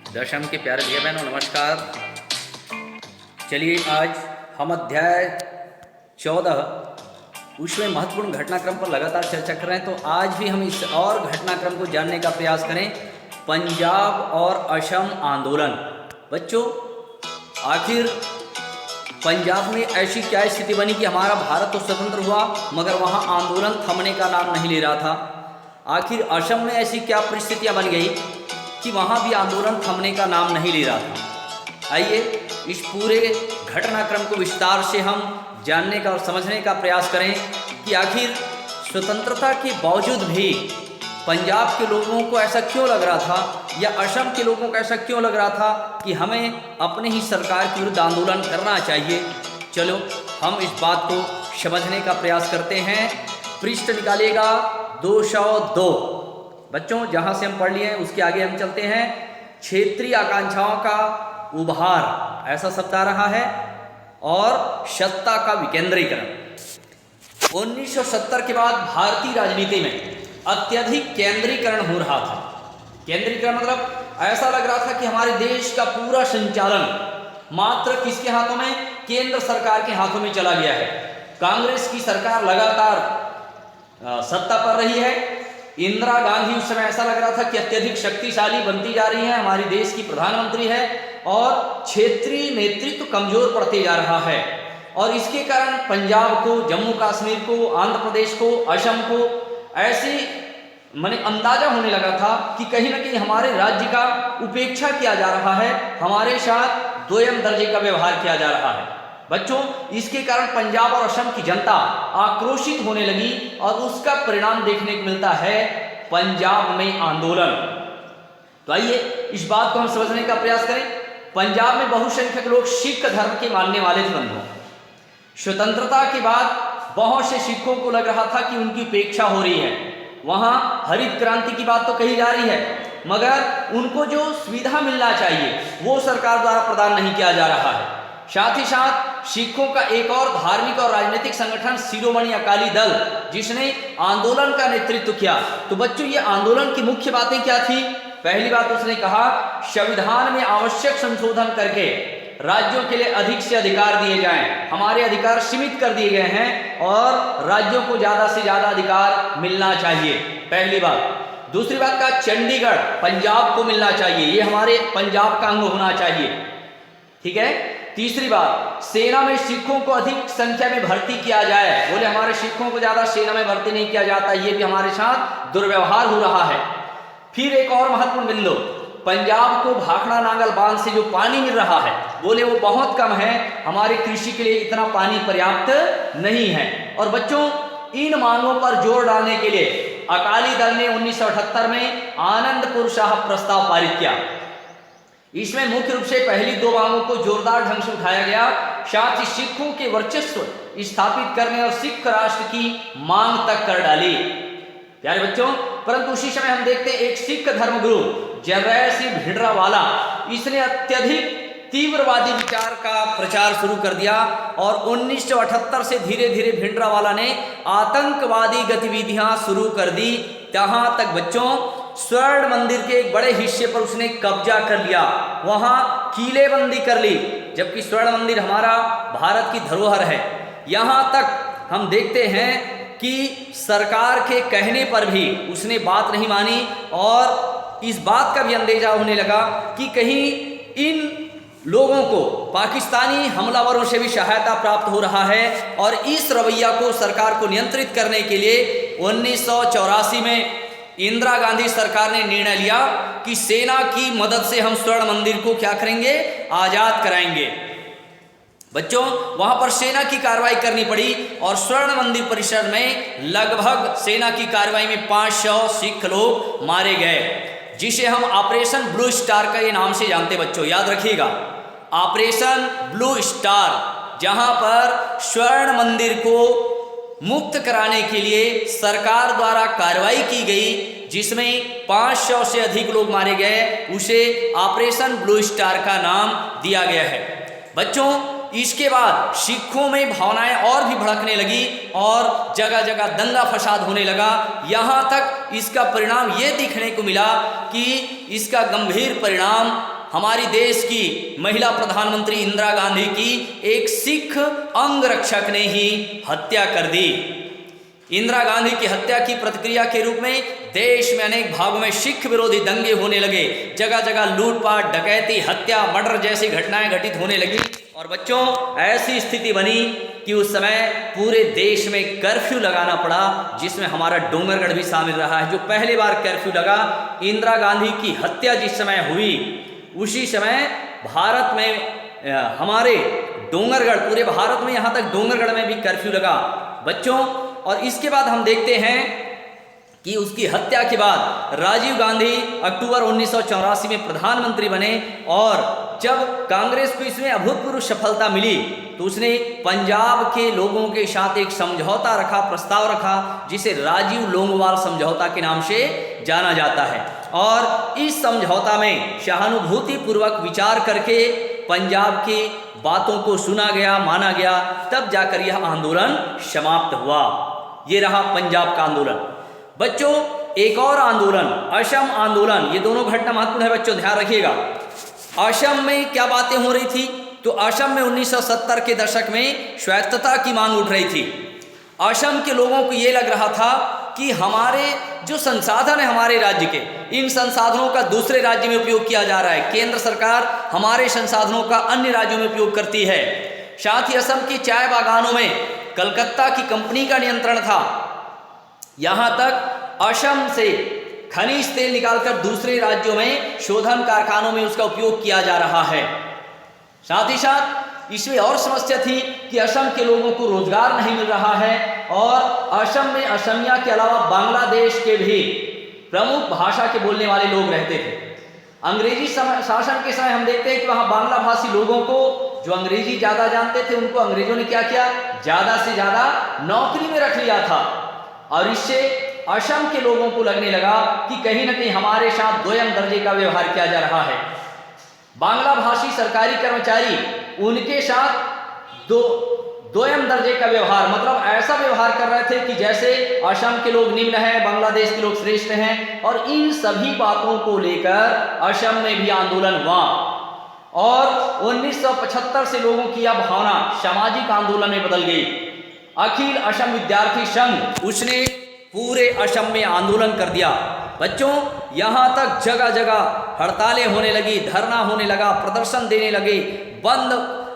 दशम के प्यारे भैया बहनों नमस्कार। चलिए आज हम अध्याय 14 उसमें महत्वपूर्ण घटनाक्रम पर लगातार चर्चा कर रहे हैं। तो आज भी हम इस और घटनाक्रम को जानने का प्रयास करें, पंजाब और असम आंदोलन। बच्चों, आखिर पंजाब में ऐसी क्या स्थिति बनी कि हमारा भारत तो स्वतंत्र हुआ मगर वहाँ आंदोलन थमने का नाम नहीं ले रहा था। आखिर असम में ऐसी क्या परिस्थितियाँ बन गई कि वहाँ भी आंदोलन थमने का नाम नहीं ले रहा था। आइए इस पूरे घटनाक्रम को विस्तार से हम जानने का और समझने का प्रयास करें कि आखिर स्वतंत्रता के बावजूद भी पंजाब के लोगों को ऐसा क्यों लग रहा था या असम के लोगों को ऐसा क्यों लग रहा था कि हमें अपने ही सरकार के विरुद्ध आंदोलन करना चाहिए। चलो हम इस बात को समझने का प्रयास करते हैं। पृष्ठ निकालिएगा 202। बच्चों, जहाँ से हम पढ़ लिए हैं उसके आगे हम चलते हैं। क्षेत्रीय आकांक्षाओं का उभार, ऐसा शब्द आ रहा है, और सत्ता का विकेंद्रीकरण। 1970 के बाद भारतीय राजनीति में अत्यधिक केंद्रीकरण हो रहा था। केंद्रीकरण मतलब ऐसा लग रहा था कि हमारे देश का पूरा संचालन मात्र किसके हाथों में, केंद्र सरकार के हाथों में चला गया है। कांग्रेस की सरकार लगातार सत्ता पर रही है। इंदिरा गांधी उस समय ऐसा लग रहा था कि अत्यधिक शक्तिशाली बनती जा रही है, हमारी देश की प्रधानमंत्री है, और क्षेत्रीय नेतृत्व कमजोर पड़ते जा रहा है। और इसके कारण पंजाब को, जम्मू कश्मीर को, आंध्र प्रदेश को, असम को ऐसे अंदाजा होने लगा था कि कहीं ना कहीं हमारे राज्य का उपेक्षा किया जा रहा है, हमारे साथ दोयम दर्जे का व्यवहार किया जा रहा है। बच्चों, इसके कारण पंजाब और असम की जनता आक्रोशित होने लगी और उसका परिणाम देखने को मिलता है पंजाब में आंदोलन। तो आइए इस बात को हम समझने का प्रयास करें। पंजाब में बहुसंख्यक लोग सिख धर्म के मानने वाले थे। बंधुओं, स्वतंत्रता के बाद बहुत से सिखों को लग रहा था कि उनकी उपेक्षा हो रही है। वहां हरित क्रांति की बात तो कही जा रही है मगर उनको जो सुविधा मिलना चाहिए वो सरकार द्वारा प्रदान नहीं किया जा रहा है। साथ ही साथ सिखों का एक और धार्मिक और राजनीतिक संगठन शिरोमणि अकाली दल, जिसने आंदोलन का नेतृत्व किया। तो बच्चों, ये आंदोलन की मुख्य बातें क्या थी? पहली बात उसने कहा, संविधान में आवश्यक संशोधन करके राज्यों के लिए अधिक से अधिकार दिए जाएं। हमारे अधिकार सीमित कर दिए गए हैं और राज्यों को ज्यादा से ज्यादा अधिकार मिलना चाहिए, पहली बात। दूसरी बात का, चंडीगढ़ पंजाब को मिलना चाहिए, ये हमारे पंजाब का अंग होना चाहिए, ठीक है। तीसरी बात, सेना में सिखों को अधिक संख्या में भर्ती किया जाए। बोले हमारे सिखों को ज्यादा सेना में भर्ती नहीं किया जाता, ये भी हमारे साथ दुर्व्यवहार हो रहा है। फिर एक और महत्वपूर्ण बिंदु, पंजाब को भाखड़ा नांगल बांध से जो पानी मिल रहा है, बोले वो बहुत कम है, हमारे कृषि के लिए इतना पानी पर्याप्त नहीं है। और बच्चों, इन मांगों पर जोर डालने के लिए अकाली दल ने 1978 में आनंदपुर साहब प्रस्ताव पारित किया। इसमें मुख्य रूप से पहली दो मांगों को जोरदार ढंग से उठाया गया, साथ ही सिखों के वर्चस्व स्थापित करने और सिख राष्ट्र की मांग तक कर डाली। प्यारे बच्चों, परंतु उसी समय हम देखते हैं एक सिख धर्मगुरु जरनैल सिंह भिंडरावाला, इसने अत्यधिक तीव्रवादी विचार का प्रचार शुरू कर दिया और 1978 से धीरे धीरे भिंडरावाला ने आतंकवादी गतिविधियां शुरू कर दी। जहां तक बच्चों, स्वर्ण मंदिर के एक बड़े हिस्से पर उसने कब्जा कर लिया, वहां किलेबंदी कर ली, जबकि स्वर्ण मंदिर हमारा भारत की धरोहर है। यहां तक हम देखते हैं कि सरकार के कहने पर भी उसने बात नहीं मानी और इस बात का भी अंदेशा होने लगा कि कहीं इन लोगों को पाकिस्तानी हमलावरों से भी सहायता प्राप्त हो रहा है। और इस रवैया को सरकार को नियंत्रित करने के लिए 1984 में इंदिरा गांधी सरकार ने निर्णय लिया कि सेना की मदद से हम स्वर्ण मंदिर को क्या करेंगे, आजाद कराएंगे। बच्चों, वहां पर सेना की कार्रवाई करनी पड़ी और स्वर्ण मंदिर परिसर में लगभग सेना की कार्रवाई में 500 सिख लोग मारे गए, जिसे हम ऑपरेशन ब्लू स्टार का ये नाम से जानते। बच्चों याद रखिएगा, ऑपरेशन ब्लू स्टार, जहां पर स्वर्ण मंदिर को मुक्त कराने के लिए सरकार द्वारा कार्रवाई की गई, जिसमें 500 से अधिक लोग मारे गए, उसे ऑपरेशन ब्लू स्टार का नाम दिया गया है। बच्चों, इसके बाद सिखों में भावनाएं और भी भड़कने लगी और जगह जगह दंगा फसाद होने लगा। यहाँ तक इसका परिणाम ये दिखने को मिला कि इसका गंभीर परिणाम हमारी देश की महिला प्रधानमंत्री इंदिरा गांधी की एक सिख अंगरक्षक ने ही हत्या कर दी। इंदिरा गांधी की हत्या की प्रतिक्रिया के रूप में देश में अनेक भागों में सिख विरोधी दंगे होने लगे, जगह जगह लूटपाट, डकैती, हत्या, मर्डर जैसी घटनाएं घटित होने लगी। और बच्चों, ऐसी स्थिति बनी कि उस समय पूरे देश में कर्फ्यू लगाना पड़ा, जिसमें हमारा डोंगरगढ़ भी शामिल रहा है। जो पहली बार कर्फ्यू लगा, इंदिरा गांधी की हत्या जिस समय हुई, उसी समय भारत में हमारे डोंगरगढ़, पूरे भारत में यहाँ तक डोंगरगढ़ में भी कर्फ्यू लगा बच्चों। और इसके बाद हम देखते हैं कि उसकी हत्या के बाद राजीव गांधी अक्टूबर 1984 में प्रधानमंत्री बने, और जब कांग्रेस को इसमें अभूतपूर्व सफलता मिली तो उसने पंजाब के लोगों के साथ एक समझौता रखा, प्रस्ताव रखा, जिसे राजीव लोंगोवाल समझौता के नाम से जाना जाता है। और इस समझौता में सहानुभूतिपूर्वक विचार करके पंजाब की बातों को सुना गया, माना गया, तब जाकर यह आंदोलन समाप्त हुआ। ये रहा पंजाब का आंदोलन। बच्चों, एक और आंदोलन, असम आंदोलन, ये दोनों घटना महत्वपूर्ण है बच्चों, ध्यान रखिएगा। असम में क्या बातें हो रही थी? तो असम में 1970 के दशक में स्वायत्तता की मांग उठ रही थी। असम के लोगों को ये लग रहा था कि हमारे जो संसाधन है हमारे राज्य के, इन संसाधनों का दूसरे राज्य में उपयोग किया जा रहा है। केंद्र सरकार हमारे संसाधनों का अन्य राज्यों में उपयोग करती है। साथ ही असम की चाय बागानों में कलकत्ता की कंपनी का नियंत्रण था। यहाँ तक असम से खनिज तेल निकालकर दूसरे राज्यों में शोधन कारखानों में उसका उपयोग किया जा रहा है। साथ ही साथ इसमें और समस्या थी कि असम के लोगों को रोजगार नहीं मिल रहा है, और असम में असमिया के अलावा बांग्लादेश के भी प्रमुख भाषा के बोलने वाले लोग रहते थे। अंग्रेजी शासन के समय हम देखते हैं कि वहाँ बांग्ला भाषी लोगों को, जो अंग्रेजी ज़्यादा जानते थे, उनको अंग्रेजों ने क्या किया, ज़्यादा से ज़्यादा नौकरी में रख लिया था। और इससे असम के लोगों को लगने लगा कि कहीं ना कहीं हमारे साथ दोयम दर्जे का व्यवहार किया जा रहा है। बांग्ला भाषी सरकारी कर्मचारी, उनके साथ दोयम दर्जे का व्यवहार, मतलब ऐसा व्यवहार कर रहे थे कि जैसे असम के लोग निम्न हैं, बांग्लादेश के लोग श्रेष्ठ हैं। और इन सभी बातों को लेकर असम में भी आंदोलन हुआ, और 1975 से लोगों की यह भावना सामाजिक आंदोलन में बदल गई। अखिल असम विद्यार्थी संघ, उसने पूरे असम में आंदोलन कर दिया। बच्चों, यहाँ तक जगह जगह हड़तालें होने लगी, धरना होने लगा, प्रदर्शन देने लगे,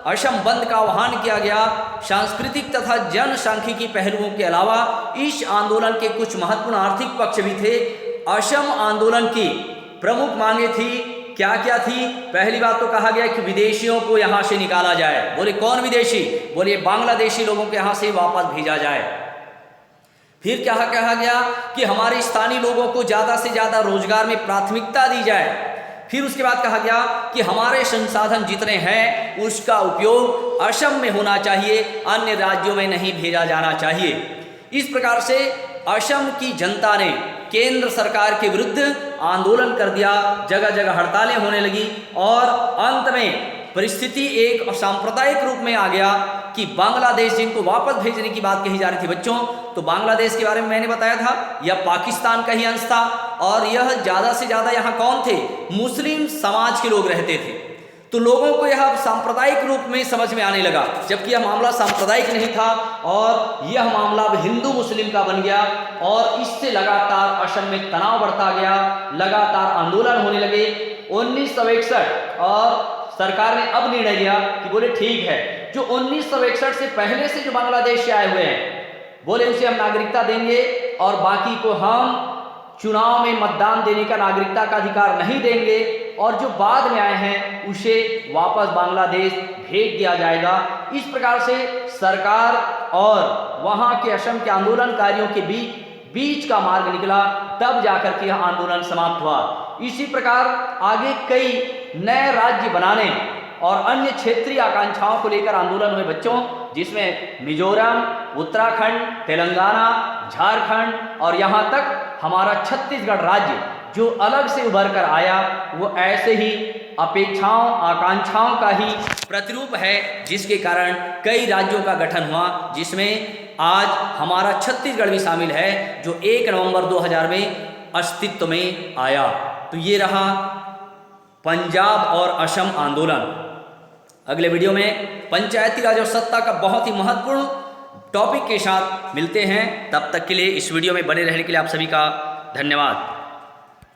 असम बंद का आह्वान किया गया। सांस्कृतिक तथा जनसांख्यिकी पहलुओं के अलावा इस आंदोलन के कुछ महत्वपूर्ण आर्थिक पक्ष भी थे। असम आंदोलन की प्रमुख मांगे थी, क्या क्या थी? पहली बात तो कहा गया कि विदेशियों को यहाँ से निकाला जाए। बोले कौन विदेशी? बोले बांग्लादेशी लोगों को यहाँ से वापस भेजा जाए। फिर क्या कहा गया कि हमारे स्थानीय लोगों को ज़्यादा से ज़्यादा रोजगार में प्राथमिकता दी जाए। फिर उसके बाद कहा गया कि हमारे संसाधन जितने हैं उसका उपयोग असम में होना चाहिए, अन्य राज्यों में नहीं भेजा जाना चाहिए। इस प्रकार से असम की जनता ने केंद्र सरकार के विरुद्ध आंदोलन कर दिया, जगह जगह हड़तालें होने लगी, और अंत में परिस्थिति एक सांप्रदायिक रूप में आ गया कि बांग्लादेश, जिनको वापस भेजने की बात कही जा रही थी बच्चों, तो बांग्लादेश के बारे में मैंने बताया था, यह पाकिस्तान का ही अंश था। और यह ज़्यादा से ज़्यादा यहाँ कौन थे? मुस्लिम समाज के लोग रहते थे। तो लोगों को यह सांप्रदायिक रूप में समझ में आने लगा, जबकि यह मामला सांप्रदायिक नहीं था, और यह मामला अब हिंदू मुस्लिम का बन गया। और इससे लगातार असम में तनाव बढ़ता गया, लगातार आंदोलन होने लगे। 1961 और सरकार ने अब निर्णय लिया कि बोले ठीक है, जो 1961 से पहले से जो बांग्लादेश से आए हुए हैं, बोले उसे हम नागरिकता देंगे, और बाकी को हम चुनाव में मतदान देने का, नागरिकता का अधिकार नहीं देंगे, और जो बाद में आए हैं उसे वापस बांग्लादेश भेज दिया जाएगा। इस प्रकार से सरकार और वहाँ के असम के आंदोलनकारियों के बीच का मार्ग निकला, तब जाकर के यह आंदोलन समाप्त हुआ। इसी प्रकार आगे कई नए राज्य बनाने और अन्य क्षेत्रीय आकांक्षाओं को लेकर आंदोलन हुए बच्चों, जिसमें मिजोरम, उत्तराखंड, तेलंगाना, झारखंड और यहाँ तक हमारा छत्तीसगढ़ राज्य जो अलग से उभर कर आया, वो ऐसे ही अपेक्षाओं, आकांक्षाओं का ही प्रतिरूप है, जिसके कारण कई राज्यों का गठन हुआ, जिसमें आज हमारा छत्तीसगढ़ भी शामिल है, जो 1 नवंबर 2000 में अस्तित्व में आया। तो ये रहा पंजाब और असम आंदोलन। अगले वीडियो में पंचायती राज और सत्ता का बहुत ही महत्वपूर्ण टॉपिक के साथ मिलते हैं। तब तक के लिए इस वीडियो में बने रहने के लिए आप सभी का धन्यवाद।